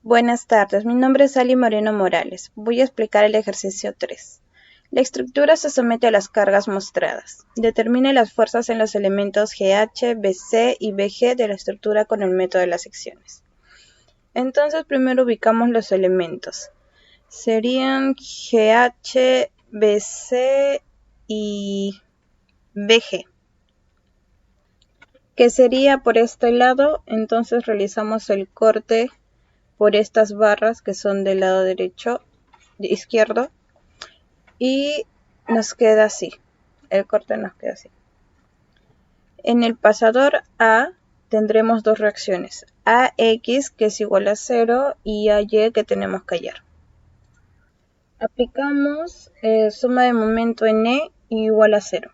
Buenas tardes, mi nombre es Ali Moreno Morales. Voy a explicar el ejercicio 3. La estructura se somete a las cargas mostradas. Determine las fuerzas en los elementos GH, BC y BG de la estructura con el método de las secciones. Entonces primero ubicamos los elementos. Serían GH, BC y BG. Que sería por este lado, entonces realizamos el corte por estas barras que son del lado derecho, izquierdo, y nos queda así, el corte nos queda así. En el pasador A tendremos dos reacciones, AX que es igual a 0 y AY que tenemos que hallar. Aplicamos suma de momento en E igual a 0.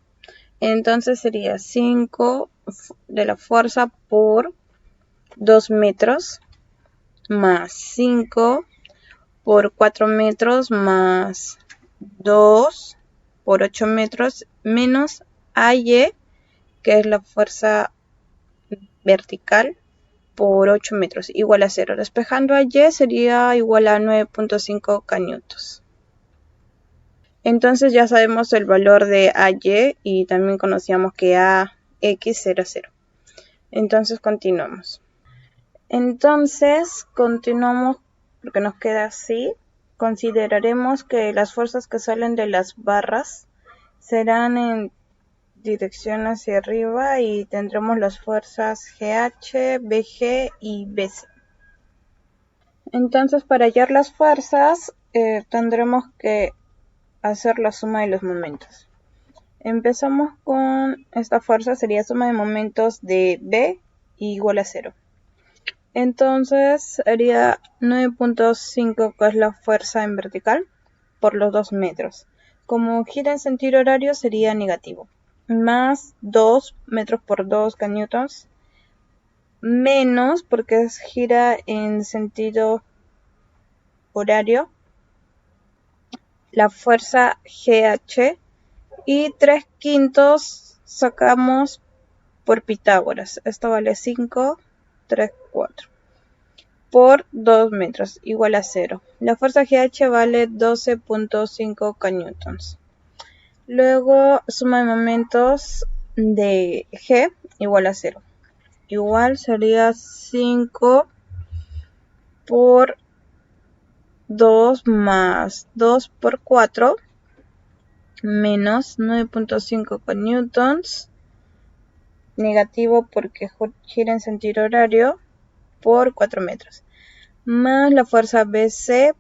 Entonces sería 5 de la fuerza por 2 metros más 5 por 4 metros más 2 por 8 metros menos AY, que es la fuerza vertical, por 8 metros, igual a 0. Despejando AY sería igual a 9.5 cañutos. Entonces ya sabemos el valor de AY y también conocíamos que AX era 0. Entonces continuamos. Porque nos queda así. Consideraremos que las fuerzas que salen de las barras serán en dirección hacia arriba y tendremos las fuerzas GH, BG y BC. Entonces para hallar las fuerzas tendremos que hacer la suma de los momentos. Empezamos con esta fuerza, sería suma de momentos de B igual a 0. Entonces haría 9.5, que es la fuerza en vertical, por los 2 metros. Como gira en sentido horario sería negativo. Más 2 metros por 2 newtons. Menos, porque gira en sentido horario, la fuerza GH. Y 3/5 sacamos por Pitágoras. Esto vale 5, 3, 4. Por 2 metros, igual a 0. La fuerza GH vale 12.5 newtons. Luego, suma de momentos de G igual a 0. Igual sería 5 por 2 más 2 por 4 menos 9.5 newtons. Negativo porque gira en sentido horario por 4 metros. Más la fuerza BC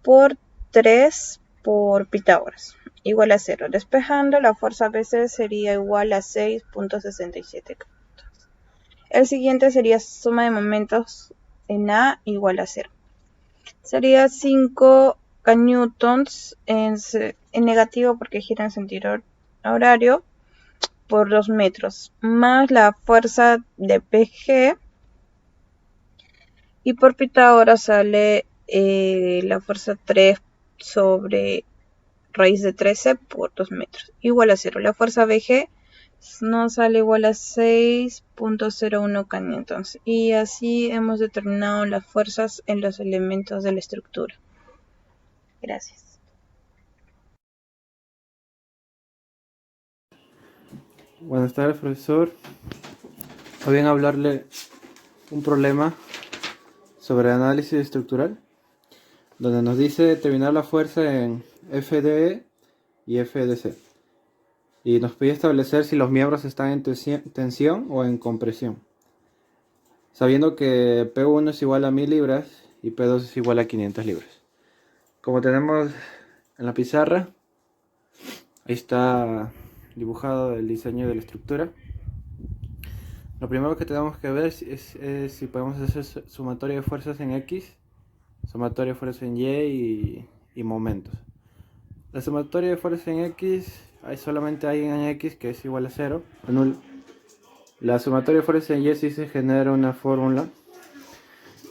por 3 por Pitágoras, igual a 0. Despejando, la fuerza BC sería igual a 6.67. El siguiente sería suma de momentos en A igual a 0. Sería 5 newtons en negativo porque gira en sentido horario por 2 metros, más la fuerza de PG. Y por Pitágoras sale la fuerza 3 sobre raíz de 13 por 2 metros, igual a 0. La fuerza BG nos sale igual a 6.01 newtons. Y así hemos determinado las fuerzas en los elementos de la estructura. Gracias. Buenas tardes, profesor. Hoy vengo a hablarle un problema sobre análisis estructural, donde nos dice determinar la fuerza en FDE y FDC. Y nos pide establecer si los miembros están en tensión o en compresión, sabiendo que P1 es igual a 1000 libras y P2 es igual a 500 libras. Como tenemos en la pizarra, ahí está dibujado el diseño de la estructura. Lo primero que tenemos que ver es si podemos hacer sumatoria de fuerzas en X, sumatoria de fuerzas en Y y momentos. La sumatoria de fuerzas en X, solamente hay en X que es igual a 0, o nulo. La sumatoria de fuerzas en Y sí se genera una fórmula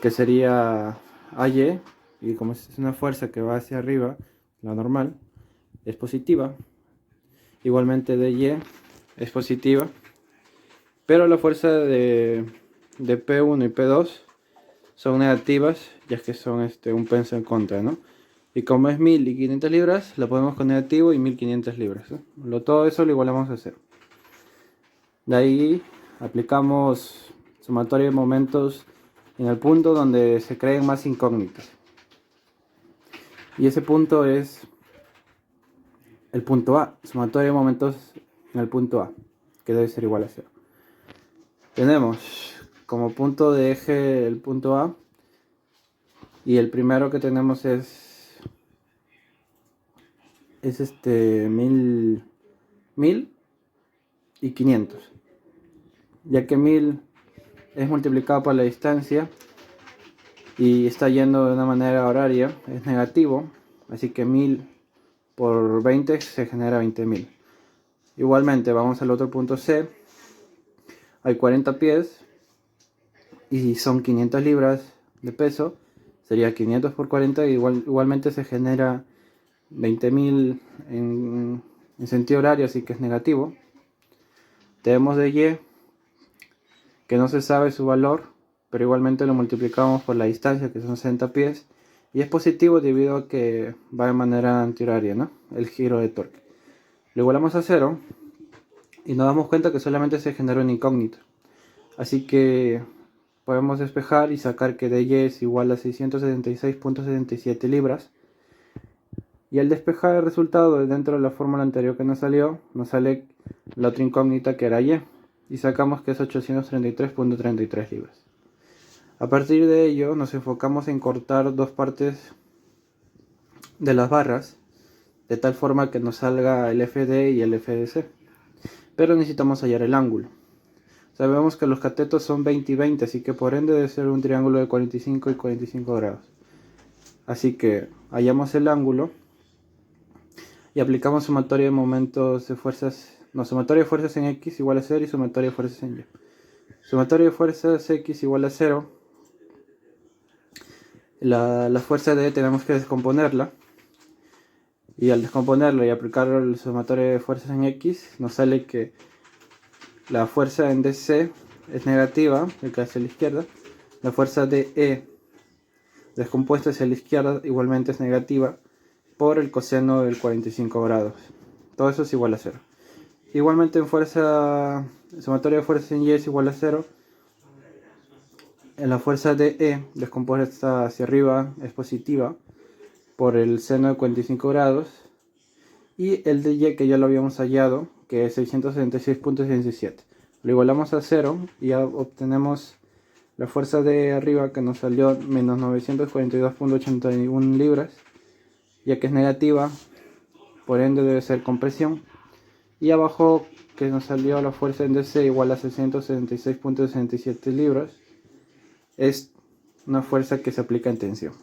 que sería AY, y como es una fuerza que va hacia arriba, la normal, es positiva. Igualmente DY es positiva. Pero la fuerza de P1 y P2 son negativas, ya que son un peso en contra, ¿no? Y como es 1000 y 500 libras, lo ponemos con negativo y 1500 libras, ¿no? Todo eso lo igualamos a 0. De ahí aplicamos sumatoria de momentos en el punto donde se creen más incógnitas. Y ese punto es el punto A, sumatoria de momentos en el punto A, que debe ser igual a 0. Tenemos como punto de eje el punto A, y el primero que tenemos es 1000 y 500, ya que 1000 es multiplicado por la distancia y está yendo de una manera horaria, es negativo, así que 1000 por 20 se genera 20.000. Igualmente vamos al otro punto C, hay 40 pies y son 500 libras de peso, sería 500 por 40, igualmente se genera 20.000 en sentido horario, así que es negativo. Tenemos de Y, que no se sabe su valor, pero igualmente lo multiplicamos por la distancia, que son 60 pies, y es positivo debido a que va de manera antihoraria, ¿no? El giro de torque. Lo igualamos a 0 y nos damos cuenta que solamente se genera una incógnita. Así que podemos despejar y sacar que dy es igual a 676.77 libras. Y al despejar el resultado dentro de la fórmula anterior que nos salió, nos sale la otra incógnita que era y. Y sacamos que es 833.33 libras. A partir de ello nos enfocamos en cortar dos partes de las barras, de tal forma que nos salga el FD y el FDC. Pero necesitamos hallar el ángulo. Sabemos que los catetos son 20 y 20, así que por ende debe ser un triángulo de 45 y 45 grados. Así que hallamos el ángulo y aplicamos sumatoria de momentos de fuerzas, sumatoria de fuerzas en X igual a 0 y sumatoria de fuerzas en Y. Sumatoria de fuerzas X igual a 0. La fuerza D tenemos que descomponerla. Y al descomponerla y aplicar el sumatoria de fuerzas en X, nos sale que la fuerza en DC es negativa, el que hacia la izquierda. La fuerza de E descompuesta hacia la izquierda igualmente es negativa por el coseno del 45 grados. Todo eso es igual a 0. Igualmente en sumatoria de fuerzas en Y es igual a 0. En la fuerza de E descompuesta hacia arriba es positiva por el seno de 45 grados. Y el de Y que ya lo habíamos hallado, que es 676.67. Lo igualamos a 0 y ya obtenemos la fuerza de arriba que nos salió menos 942.81 libras, ya que es negativa, por ende debe ser compresión. Y abajo que nos salió la fuerza en DC igual a 676.67 libras, es una fuerza que se aplica en tensión.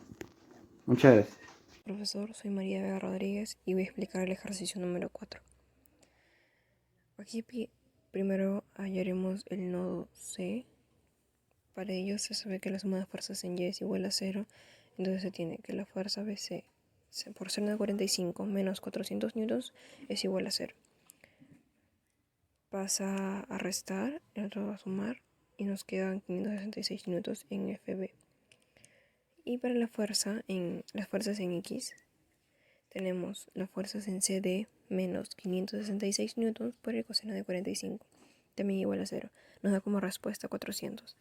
Muchas gracias. Profesor, soy María Vega Rodríguez y voy a explicar el ejercicio número 4. Aquí primero hallaremos el nodo C. Para ello se sabe que la suma de fuerzas en Y es igual a 0, entonces se tiene que la fuerza BC por seno de 45 menos 400 newtons es igual a 0. Pasa a restar, el otro va a sumar y nos quedan 566 newtons en FB. Y para las fuerzas en X tenemos las fuerzas en CD menos 566 newtons por el coseno de 45, también igual a 0. Nos da como respuesta 400.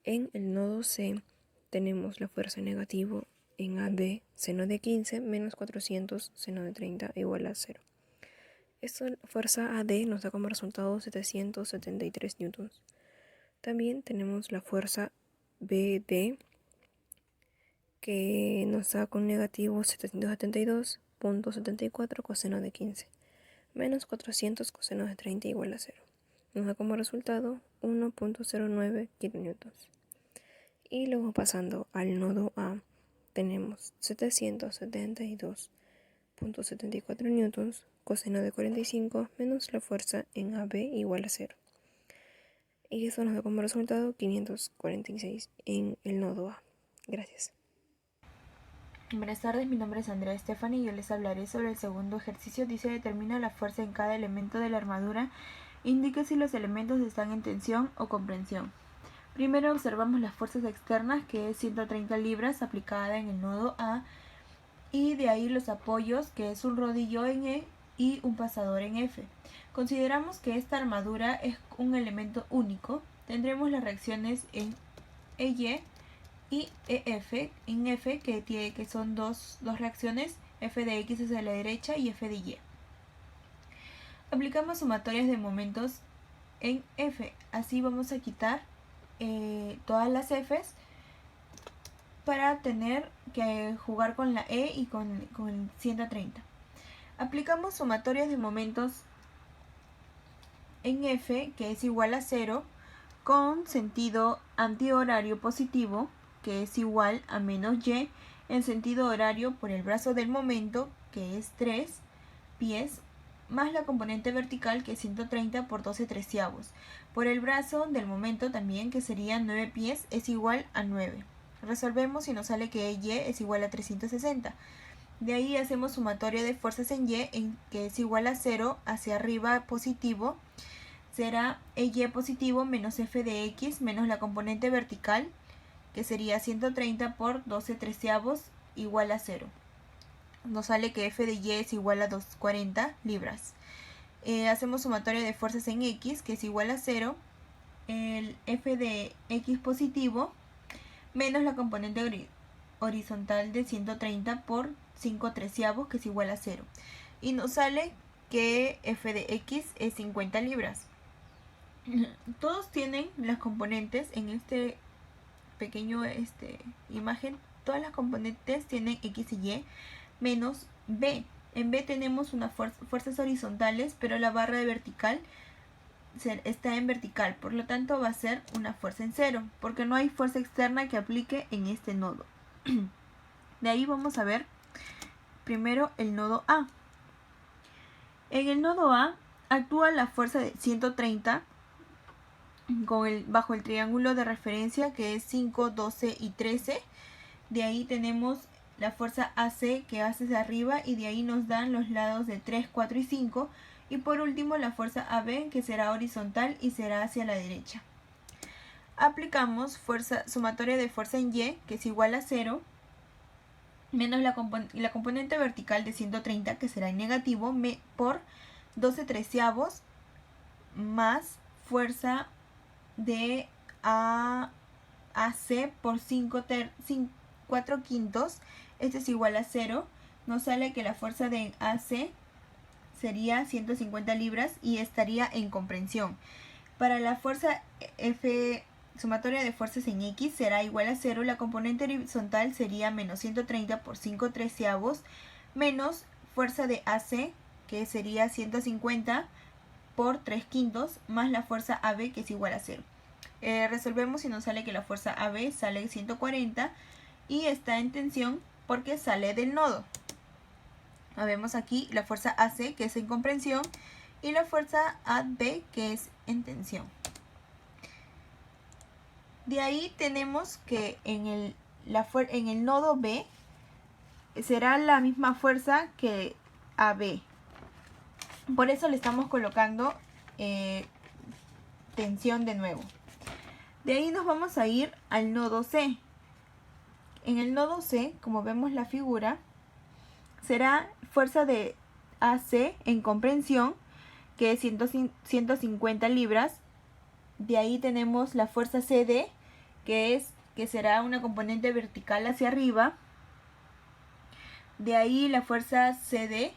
En el nodo C tenemos la fuerza negativo en AD, seno de 15 menos 400, seno de 30 igual a 0. Esta fuerza AD nos da como resultado 773 newtons. También tenemos la fuerza BD, que nos da con negativo 772.74 coseno de 15, menos 400 coseno de 30 igual a 0. Nos da como resultado 1.09 kilonewtons. Y luego pasando al nodo A, tenemos 772.74 newtons, coseno de 45, menos la fuerza en AB igual a 0. Y eso nos da como resultado 546 en el nodo A. Gracias. Buenas tardes, mi nombre es Andrea Estefani y yo les hablaré sobre el segundo ejercicio. Dice: determina la fuerza en cada elemento de la armadura. Indica si los elementos están en tensión o comprensión. Primero observamos las fuerzas externas, que es 130 libras aplicada en el nodo A, y de ahí los apoyos, que es un rodillo en E y un pasador en F. Consideramos que esta armadura es un elemento único. Tendremos las reacciones en EY y EF en F, que son dos reacciones, F de X hacia la derecha y F de Y. Aplicamos sumatorias de momentos en F. Así vamos a quitar todas las F's para tener que jugar con la E y con el 130. Aplicamos sumatorias de momentos en F, que es igual a 0, con sentido antihorario positivo, que es igual a menos Y, en sentido horario por el brazo del momento, que es 3 pies, más la componente vertical, que es 130 por 12/13. Por el brazo del momento también, que sería 9 pies, es igual a 9. Resolvemos y nos sale que Y es igual a 360. De ahí hacemos sumatoria de fuerzas en Y, que es igual a 0, hacia arriba positivo. Será EY positivo menos F de X menos la componente vertical, que sería 130 por 12/13 igual a 0. Nos sale que F de Y es igual a 240 libras. Hacemos sumatoria de fuerzas en X, que es igual a 0, el F de X positivo menos la componente horizontal de 130 por 5/13, que es igual a 0. Y nos sale que F de X es 50 libras. Todos tienen las componentes en este pequeño imagen. Todas las componentes tienen X y Y menos B. En B tenemos unas fuerzas horizontales, pero la barra de vertical está en vertical, por lo tanto va a ser una fuerza en 0, porque no hay fuerza externa que aplique en este nodo. De ahí vamos a ver primero el nodo A. En el nodo A actúa la fuerza de 130 bajo el triángulo de referencia, que es 5, 12 y 13. De ahí tenemos la fuerza AC, que hace hacia arriba, y de ahí nos dan los lados de 3, 4 y 5. Y por último la fuerza AB, que será horizontal y será hacia la derecha. Aplicamos sumatoria de fuerza en Y, que es igual a 0, menos la componente vertical de 130, que será en negativo, por 12/13, más fuerza de AC por 4/5. Este es igual a 0. Nos sale que la fuerza de AC sería 150 libras y estaría en comprensión. Para la fuerza F, sumatoria de fuerzas en X, será igual a 0. La componente horizontal sería menos 130 por 5/13, menos fuerza de AC, que sería 150 por 3/5, más la fuerza AB, que es igual a 0. Resolvemos y nos sale que la fuerza AB sale 140 y está en tensión porque sale del nodo. Vemos aquí la fuerza AC, que es en comprensión, y la fuerza AB, que es en tensión. De ahí tenemos que en el nodo B será la misma fuerza que AB. Por eso le estamos colocando tensión de nuevo. De ahí nos vamos a ir al nodo C. En el nodo C, como vemos la figura, será fuerza de AC en comprensión, que es 150 libras. De ahí tenemos la fuerza CD, que será una componente vertical hacia arriba. De ahí la fuerza CE,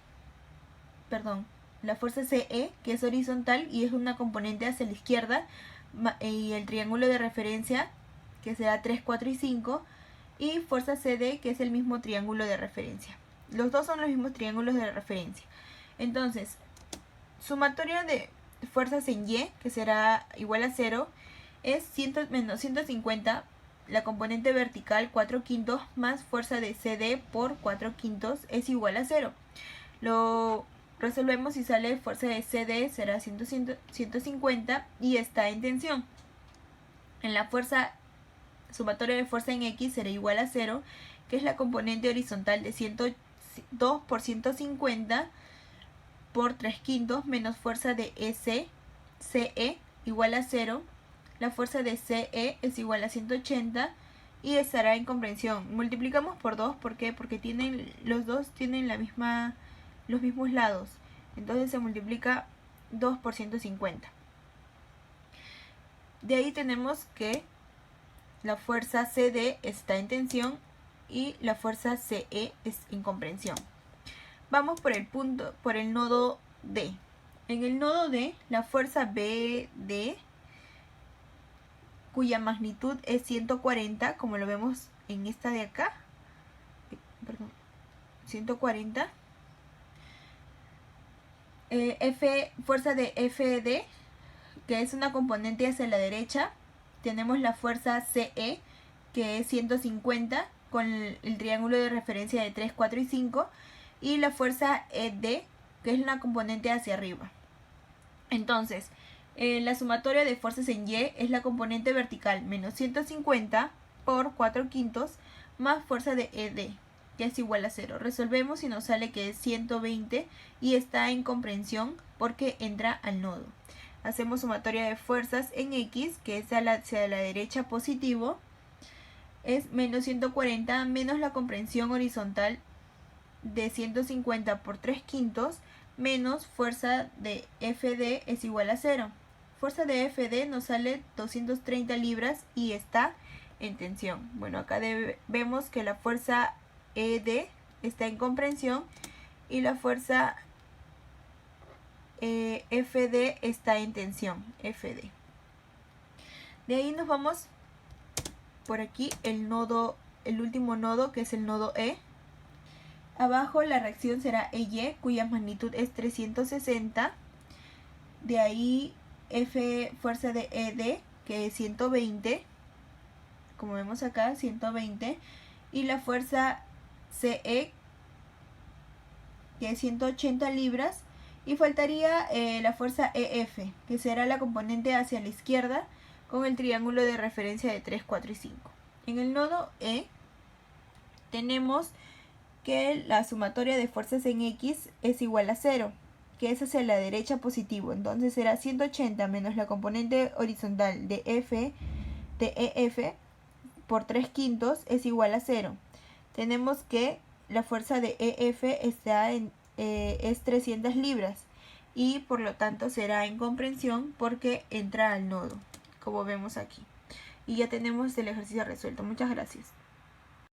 que es horizontal y es una componente hacia la izquierda, y el triángulo de referencia, que será 3, 4 y 5, y fuerza CD, que es el mismo triángulo de referencia. Los dos son los mismos triángulos de referencia. Entonces, sumatoria de fuerzas en Y, que será igual a 0, es menos 150, la componente vertical 4/5, más fuerza de CD por 4/5 es igual a 0. Lo resolvemos y sale fuerza de CD será 150 y está en tensión. En la sumatoria de fuerza en X será igual a 0, que es la componente horizontal de 102 por 150 por 3/5 menos fuerza de CE igual a 0. La fuerza de CE es igual a 180 y estará en comprensión. Multiplicamos por 2, ¿por qué? Porque los dos tienen los mismos lados. Entonces se multiplica 2 por 150. De ahí tenemos que la fuerza CD está en tensión y la fuerza CE es en comprensión. Vamos por el nodo D. En el nodo D, la fuerza BD, cuya magnitud es 140, como lo vemos en esta de acá, 140, fuerza de FD, que es una componente hacia la derecha. Tenemos la fuerza CE, que es 150, con el triángulo de referencia de 3, 4 y 5, y la fuerza ED, que es una componente hacia arriba. Entonces, la sumatoria de fuerzas en Y es la componente vertical, menos 150 por 4/5, más fuerza de ED, que es igual a 0. Resolvemos y nos sale que es 120 y está en comprensión porque entra al nodo. Hacemos sumatoria de fuerzas en X, que es hacia la derecha positivo, es menos 140 menos la comprensión horizontal de 150 por 3/5 menos fuerza de FD es igual a 0. Fuerza de FD nos sale 230 libras y está en tensión. Bueno, acá vemos que la fuerza ED está en comprensión y la fuerza FD está en tensión, FD. De ahí nos vamos por aquí el último nodo, que es el nodo E. Abajo la reacción será EY, cuya magnitud es 360. De ahí fuerza de ED, que es 120, como vemos acá, 120. Y la fuerza CE, que es 180 libras. Y faltaría la fuerza EF, que será la componente hacia la izquierda, con el triángulo de referencia de 3, 4 y 5. En el nodo E tenemos que la sumatoria de fuerzas en X es igual a 0, que es hacia la derecha positivo. Entonces será 180 menos la componente horizontal de EF por 3/5 es igual a 0. Tenemos que la fuerza de EF es 300 libras y por lo tanto será en comprensión porque entra al nodo, como vemos aquí. Y ya tenemos el ejercicio resuelto. Muchas gracias.